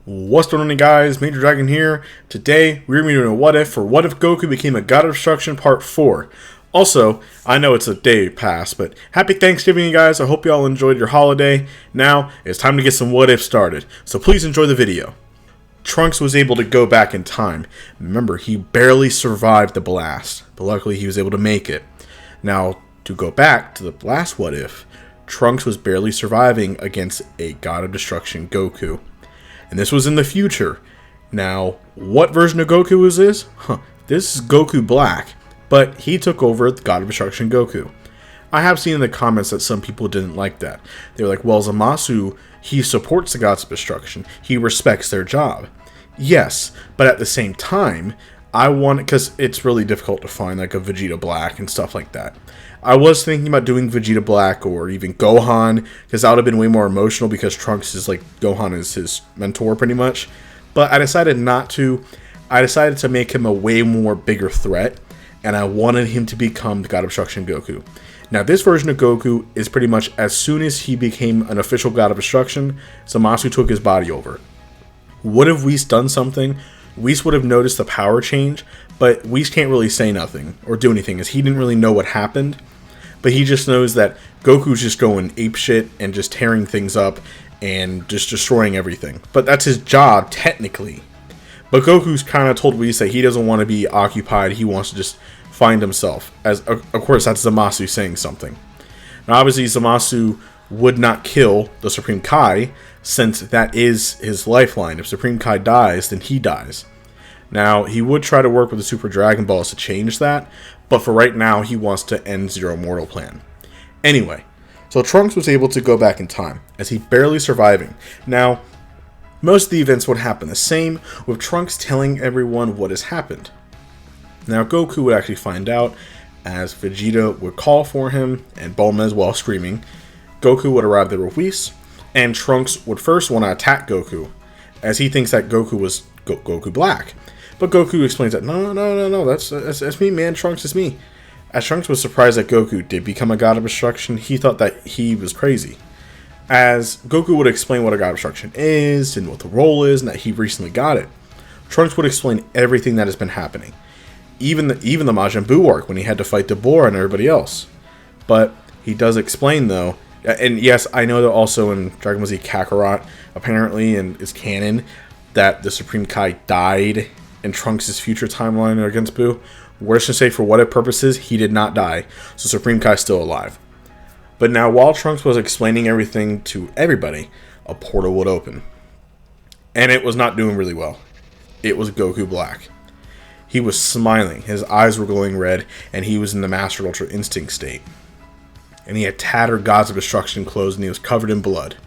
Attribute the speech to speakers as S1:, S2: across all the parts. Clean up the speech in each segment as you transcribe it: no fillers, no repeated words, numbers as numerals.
S1: What's going on, guys? Major Dragon here. Today, we're going to be doing a what if for What If Goku Became a God of Destruction Part 4. Also, I know it's a day past, but happy Thanksgiving, you guys. I hope you all enjoyed your holiday. Now, it's time to get some what if started. So please enjoy the video. Trunks was able to go back in time. Remember, he barely survived the blast, but luckily he was able to make it. Now, to go back to the last what if, Trunks was barely surviving against a God of Destruction Goku. And this was in the future. Now, what version of Goku is this? This is Goku Black, but he took over the God of Destruction Goku. I have seen in the comments that some people didn't like that. They were like, well, Zamasu, he supports the Gods of Destruction. He respects their job. Yes, but at the same time, I want, because it's really difficult to find like a Vegito Black and stuff like that. I was thinking about doing Vegeta Black or even Gohan, because that would have been way more emotional because Trunks is like, Gohan is his mentor pretty much. But I decided not to. I decided to make him a way more bigger threat, and I wanted him to become the God of Destruction Goku. Now this version of Goku is pretty much as soon as he became an official God of Destruction, Zamasu took his body over. Would have Whis done something? Whis would have noticed the power change, but Whis can't really say nothing or do anything as he didn't really know what happened. But he just knows that Goku's just going apeshit and just tearing things up and just destroying everything. But that's his job, technically. But Goku's kind of told Whis that he doesn't want to be occupied. He wants to just find himself. As of course, that's Zamasu saying something. Now, obviously, Zamasu would not kill the Supreme Kai, since that is his lifeline. If Supreme Kai dies, then he dies. Now, he would try to work with the Super Dragon Balls to change that, but for right now, he wants to end Zero Mortal Plan. Anyway, so Trunks was able to go back in time, as he barely surviving. Now, most of the events would happen the same, with Trunks telling everyone what has happened. Now, Goku would actually find out, as Vegeta would call for him, and Bulma as well, screaming. Goku would arrive there with Whis, and Trunks would first want to attack Goku, as he thinks that Goku was Goku Black. But Goku explains that, no, that's me, man, Trunks is me. As Trunks was surprised that Goku did become a God of Destruction, he thought that he was crazy. As Goku would explain what a God of Destruction is, and what the role is, and that he recently got it, Trunks would explain everything that has been happening. Even the Majin Buu arc, when he had to fight Dabura and everybody else. But he does explain, though, and yes, I know that also in Dragon Ball Z Kakarot, apparently, and is canon, that the Supreme Kai died in Trunks' future timeline against Buu. We're just going to say, for what if purposes, he did not die. So Supreme Kai is still alive. But now, while Trunks was explaining everything to everybody, a portal would open. And it was not doing really well. It was Goku Black. He was smiling, his eyes were glowing red, and he was in the Master Ultra Instinct state. And he had tattered Gods of Destruction clothes, and he was covered in blood.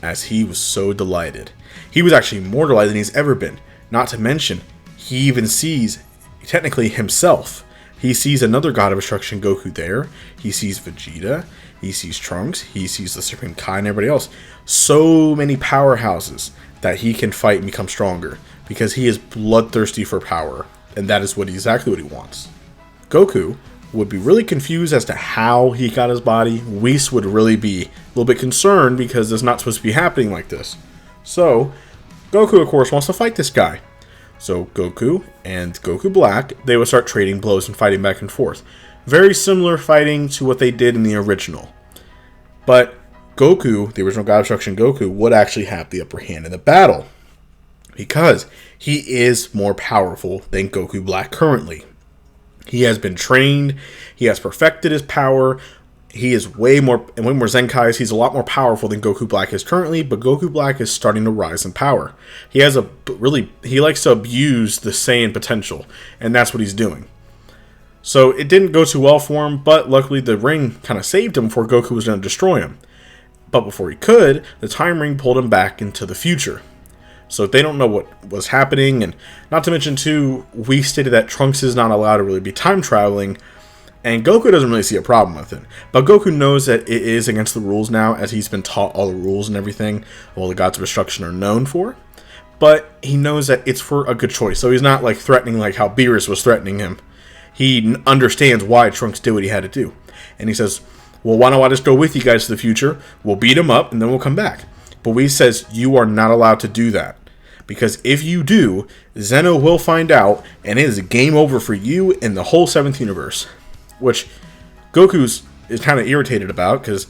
S1: As he was so delighted. He was actually more delighted than he's ever been. Not to mention, he even sees, technically, himself. He sees another God of Destruction Goku there. He sees Vegeta. He sees Trunks. He sees the Supreme Kai and everybody else. So many powerhouses that he can fight and become stronger. Because he is bloodthirsty for power. And that is exactly what he wants. Goku would be really confused as to how he got his body. Whis would really be a little bit concerned because it's not supposed to be happening like this. So, Goku, of course, wants to fight this guy. So, Goku and Goku Black, they would start trading blows and fighting back and forth. Very similar fighting to what they did in the original. But Goku, the original God of Destruction Goku, would actually have the upper hand in the battle. Because he is more powerful than Goku Black currently. He has been trained. He has perfected his power. He is way more Zenkais. He's a lot more powerful than Goku Black is currently, but Goku Black is starting to rise in power. He likes to abuse the Saiyan potential, and that's what he's doing. So it didn't go too well for him, but luckily the ring kind of saved him before Goku was going to destroy him. But before he could, the time ring pulled him back into the future. So they don't know what was happening, and not to mention too, we stated that Trunks is not allowed to really be time traveling, and Goku doesn't really see a problem with it. But Goku knows that it is against the rules now, as he's been taught all the rules and everything, all the Gods of Destruction are known for. But he knows that it's for a good choice, so he's not like threatening like how Beerus was threatening him. He understands why Trunks did what he had to do. And he says, well, why don't I just go with you guys to the future? We'll beat him up, and then we'll come back. But Whis says you are not allowed to do that. Because if you do, Zeno will find out, and it is game over for you and the whole 7th universe. Which Goku's is kind of irritated about, because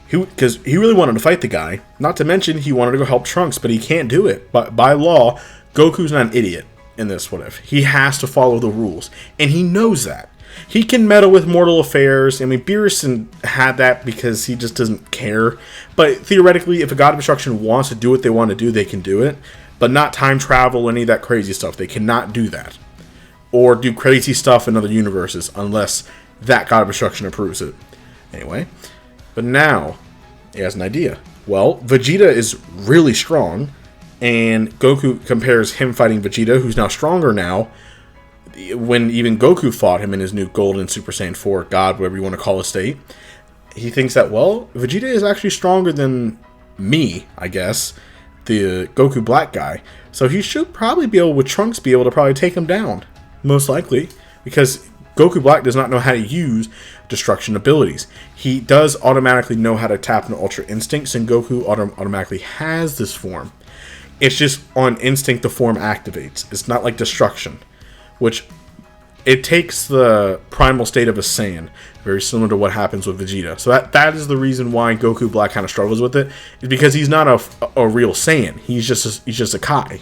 S1: he really wanted to fight the guy. Not to mention, he wanted to go help Trunks, but he can't do it. But by law, Goku's not an idiot in this what if. He has to follow the rules, and he knows that. He can meddle with mortal affairs. I mean, Beerus had that because he just doesn't care. But theoretically, if a God of Destruction wants to do what they want to do, they can do it. But not time travel or any of that crazy stuff. They cannot do that. Or do crazy stuff in other universes unless that God of Destruction approves it. Anyway, but now he has an idea. Well, Vegeta is really strong, and Goku compares him fighting Vegeta, who's now stronger now, when even Goku fought him in his new Golden Super Saiyan 4 God, whatever you want to call his state. He thinks that, well, Vegeta is actually stronger than me, I guess, the Goku Black guy. So he should probably be able, with Trunks, be able to probably take him down. Most likely. Because Goku Black does not know how to use destruction abilities. He does automatically know how to tap into Ultra Instincts, and Goku automatically has this form. It's just on instinct the form activates. It's not like destruction, which it takes the primal state of a Saiyan, very similar to what happens with Vegeta. So that is the reason why Goku Black kind of struggles with it, is because he's not a real Saiyan. He's just a Kai.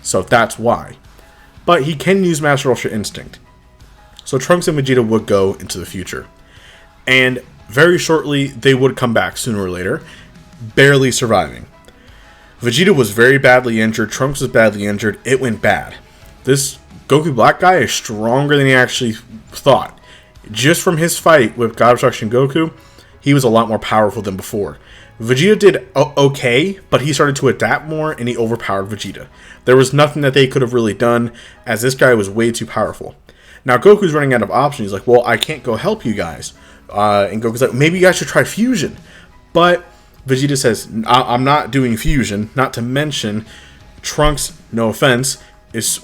S1: So that's why. But he can use Master Ultra Instinct. So Trunks and Vegeta would go into the future. And very shortly, they would come back sooner or later, barely surviving. Vegeta was very badly injured. Trunks was badly injured. It went bad. This Goku Black guy is stronger than he actually thought. Just from his fight with God of Destruction Goku, he was a lot more powerful than before. Vegeta did okay, but he started to adapt more, and he overpowered Vegeta. There was nothing that they could have really done, as this guy was way too powerful. Now, Goku's running out of options. He's like, well, I can't go help you guys. And Goku's like, maybe you guys should try fusion. But Vegeta says, I'm not doing fusion. Not to mention, Trunks, no offense,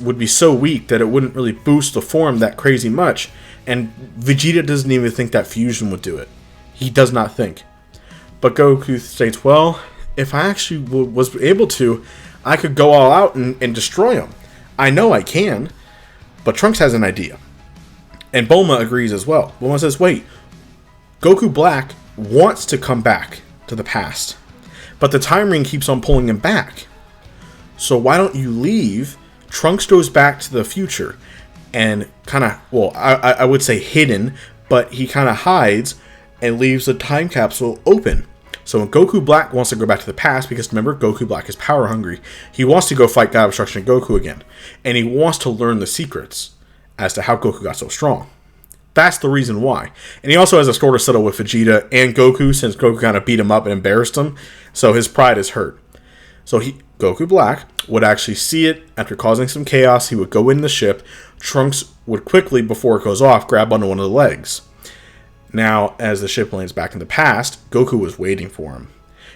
S1: would be so weak that it wouldn't really boost the form that crazy much. And Vegeta doesn't even think that fusion would do it. He does not think. But Goku states, well, if I actually was able to, I could go all out and destroy him. I know I can. But Trunks has an idea. And Bulma agrees as well. Bulma says, wait, Goku Black wants to come back to the past, but the time ring keeps on pulling him back. So why don't you leave? Trunks goes back to the future and kind of, well, I would say hidden, but he kind of hides and leaves the time capsule open. So when Goku Black wants to go back to the past, because remember, Goku Black is power hungry, he wants to go fight God of Destruction Goku again. And he wants to learn the secrets as to how Goku got so strong. That's the reason why. And he also has a score to settle with Vegeta and Goku, since Goku kind of beat him up and embarrassed him. So his pride is hurt. So Goku Black would actually see it. After causing some chaos, he would go in the ship. Trunks would quickly, before it goes off, grab onto one of the legs. Now, as the ship lands back in the past, Goku was waiting for him.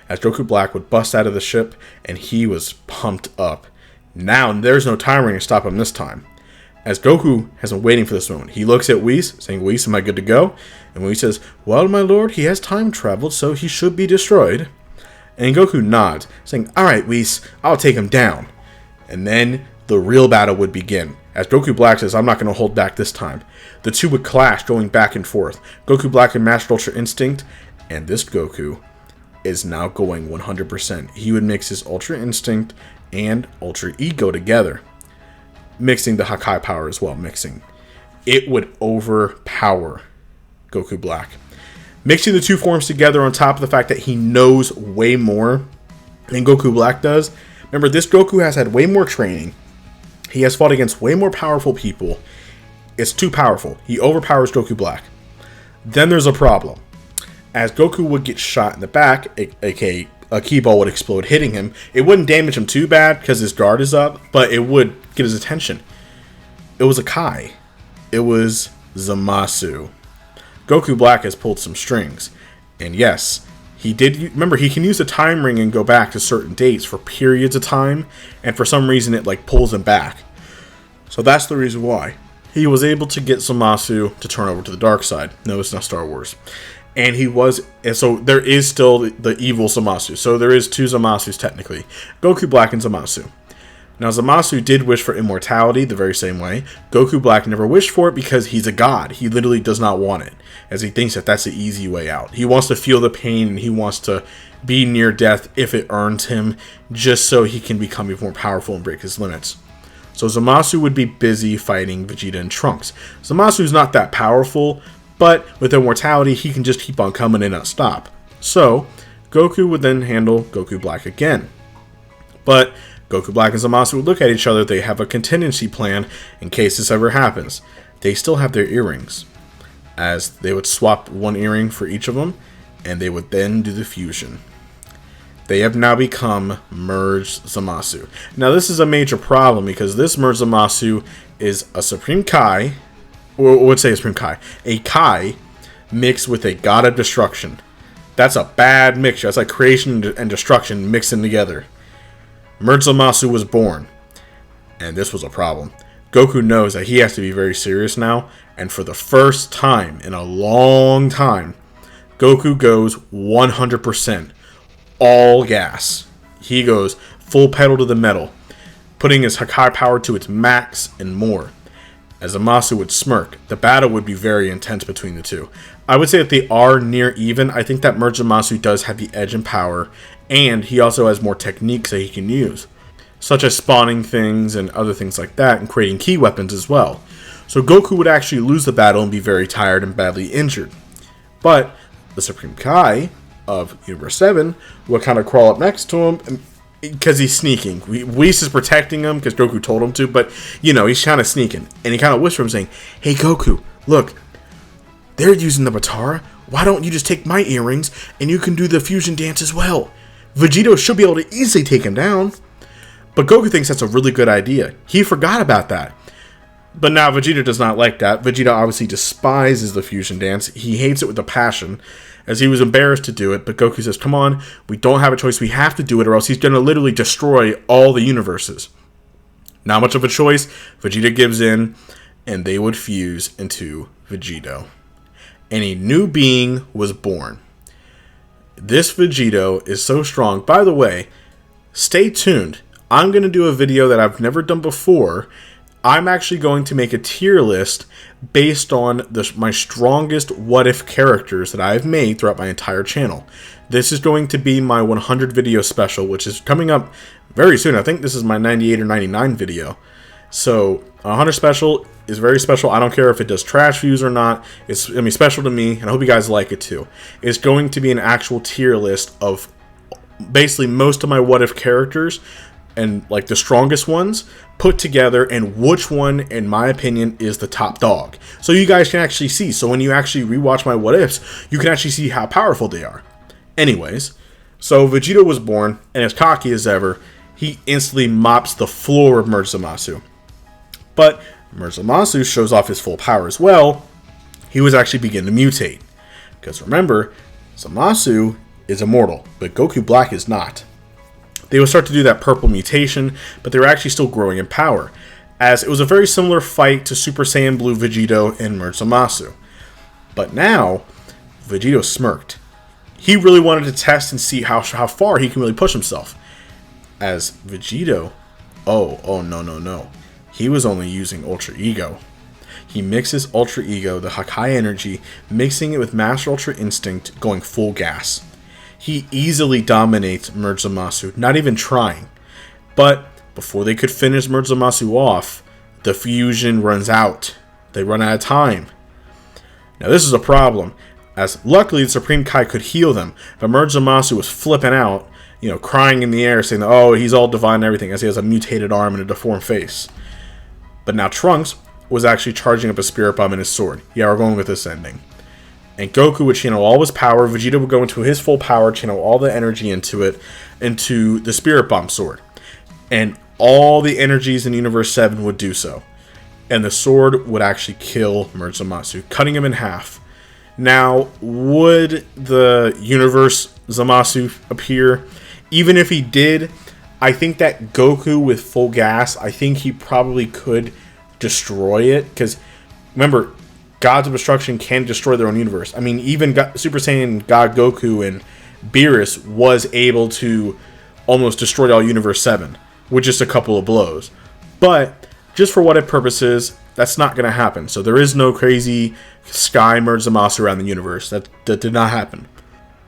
S1: As Goku Black would bust out of the ship, and he was pumped up. Now, there's no time ring to stop him this time. As Goku has been waiting for this moment, he looks at Whis, saying, Whis, am I good to go? And Whis says, well, my lord, he has time traveled, so he should be destroyed. And Goku nods, saying, alright, Whis, I'll take him down. And then the real battle would begin. As Goku Black says, I'm not going to hold back this time. The two would clash, going back and forth. Goku Black and Master Ultra Instinct, and this Goku is now going 100%. He would mix his Ultra Instinct and Ultra Ego together. Mixing the Hakai power as well, It would overpower Goku Black. Mixing the two forms together on top of the fact that he knows way more than Goku Black does. Remember, this Goku has had way more training. He has fought against way more powerful people. It's too powerful. He overpowers Goku Black. Then there's a problem. As Goku would get shot in the back, aka a key ball would explode hitting him. It wouldn't damage him too bad because his guard is up, but it would get his attention. It was a Kai. It was Zamasu. Goku Black has pulled some strings. And yes, he did. Remember, he can use the time ring and go back to certain dates for periods of time, and for some reason it like pulls him back. So that's the reason why he was able to get Zamasu to turn over to the dark side. No, it's not Star Wars. And so there is still the evil Zamasu. So there is two Zamasus technically, Goku Black and Zamasu. Now Zamasu did wish for immortality the very same way. Goku Black never wished for it because he's a god. He literally does not want it, as he thinks that that's the easy way out. He wants to feel the pain and he wants to be near death if it earns him, just so he can become even more powerful and break his limits. So Zamasu would be busy fighting Vegeta and Trunks. Zamasu's not that powerful, but with immortality, he can just keep on coming and not stop. So, Goku would then handle Goku Black again. But Goku Black and Zamasu would look at each other. They have a contingency plan in case this ever happens. They still have their earrings, as they would swap one earring for each of them, and they would then do the fusion. They have now become Merged Zamasu. Now, this is a major problem because this Merged Zamasu is a Supreme Kai, or I would say a Supreme Kai, a Kai mixed with a God of Destruction. That's a bad mixture. That's like creation and destruction mixing together. Merged Zamasu was born, and this was a problem. Goku knows that he has to be very serious now, and for the first time in a long time, Goku goes 100%. All gas. He goes full pedal to the metal, putting his Hakai power to its max and more. As Zamasu would smirk, the battle would be very intense between the two. I would say that they are near even. I think that Merged Zamasu does have the edge in power, and he also has more techniques that he can use, such as spawning things and other things like that, and creating key weapons as well. So Goku would actually lose the battle and be very tired and badly injured. But the Supreme Kai of Universe 7 will kind of crawl up next to him because he's sneaking. Whis is protecting him because Goku told him to, but you know, he's kind of sneaking. And he kind of whispers him saying, "Hey Goku, look, they're using the Batara. Why don't you just take my earrings and you can do the fusion dance as well? Vegito should be able to easily take him down." But Goku thinks that's a really good idea. He forgot about that. But now Vegeta does not like that. Vegeta obviously despises the fusion dance. He hates it with a passion, as he was embarrassed to do it. But Goku says, "Come on, we don't have a choice. We have to do it, or else he's going to literally destroy all the universes." Not much of a choice. Vegeta gives in, and they would fuse into Vegito. And a new being was born. This Vegito is so strong. By the way, stay tuned. I'm going to do a video that I've never done before. I'm actually going to make a tier list based on my strongest what-if characters that I've made throughout my entire channel. This is going to be my 100 video special, which is coming up very soon. I think this is my 98 or 99 video. So, 100 special is very special. I don't care if it does trash views or not. It's going to be special to me, and I hope you guys like it too. It's going to be an actual tier list of basically most of my what-if characters, and like the strongest ones put together, and which one, in my opinion, is the top dog. So you guys can actually see. So when you actually rewatch my what ifs, you can actually see how powerful they are. Anyways, so Vegito was born, and as cocky as ever, he instantly mops the floor of Merged Zamasu. But Merged Zamasu shows off his full power as well. He was actually beginning to mutate. Because remember, Zamasu is immortal, but Goku Black is not. They would start to do that purple mutation, but they were actually still growing in power, as it was a very similar fight to Super Saiyan Blue Vegito and Merged Zamasu. But now, Vegito smirked. He really wanted to test and see how far he can really push himself. As Vegito, oh no. He was only using Ultra Ego. He mixes Ultra Ego, the Hakai energy, mixing it with Master Ultra Instinct, going full gas. He easily dominates Merged Zamasu, not even trying. But before they could finish Merged Zamasu off, the fusion runs out. They run out of time. Now this is a problem, as luckily the Supreme Kai could heal them, but Merged Zamasu was flipping out, you know, crying in the air, saying that, oh, he's all divine and everything, as he has a mutated arm and a deformed face. But now Trunks was actually charging up a Spirit Bomb in his sword. Yeah, we're going with this ending. And Goku would channel all his power. Vegeta would go into his full power, channel all the energy into it, into the Spirit Bomb sword. And all the energies in Universe 7 would do so. And the sword would actually kill Merged Zamasu, cutting him in half. Now, would the Universe Zamasu appear? Even if he did, I think that Goku with full gas, I think he probably could destroy it. Because, remember, gods of destruction can destroy their own universe. I mean, even Super Saiyan God Goku and Beerus was able to almost destroy all Universe 7 with just a couple of blows. But just for what if purposes, that's not going to happen. So there is no crazy Sky merge Zamasu around the universe. That did not happen.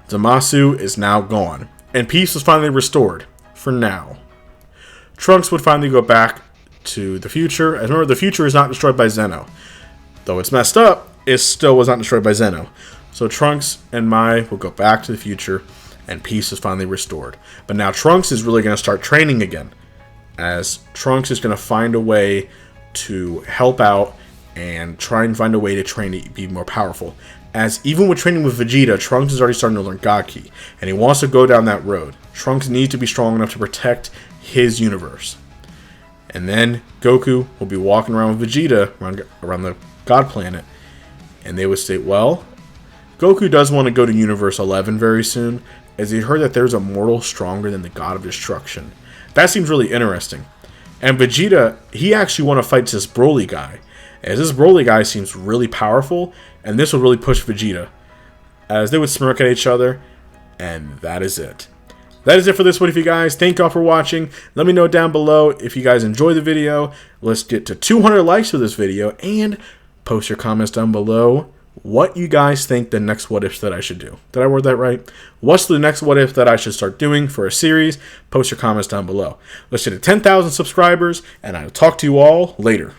S1: Zamasu is now gone. And peace was finally restored. For now. Trunks would finally go back to the future. As remember, the future is not destroyed by Zeno. Though it's messed up, it still was not destroyed by Zeno. So Trunks and Mai will go back to the future, and peace is finally restored. But now Trunks is really going to start training again, as Trunks is going to find a way to help out and try and find a way to train to be more powerful. As even with training with Vegeta, Trunks is already starting to learn God Ki, and he wants to go down that road. Trunks needs to be strong enough to protect his universe. And then Goku will be walking around with Vegeta around the God planet, and they would state, well, Goku does want to go to Universe 11 very soon, as he heard that there's a mortal stronger than the God of Destruction. That seems really interesting. And Vegeta, he actually want to fight this Broly guy, as this Broly guy seems really powerful, and this will really push Vegeta, as they would smirk at each other, and that is it. That is it for this one, you guys. Thank y'all for watching. Let me know down below if you guys enjoyed the video. Let's get to 200 likes for this video, and post your comments down below what you guys think the next what if that I should do. Did I word that right? What's the next what if that I should start doing for a series? Post your comments down below. Let's get to 10,000 subscribers, and I'll talk to you all later.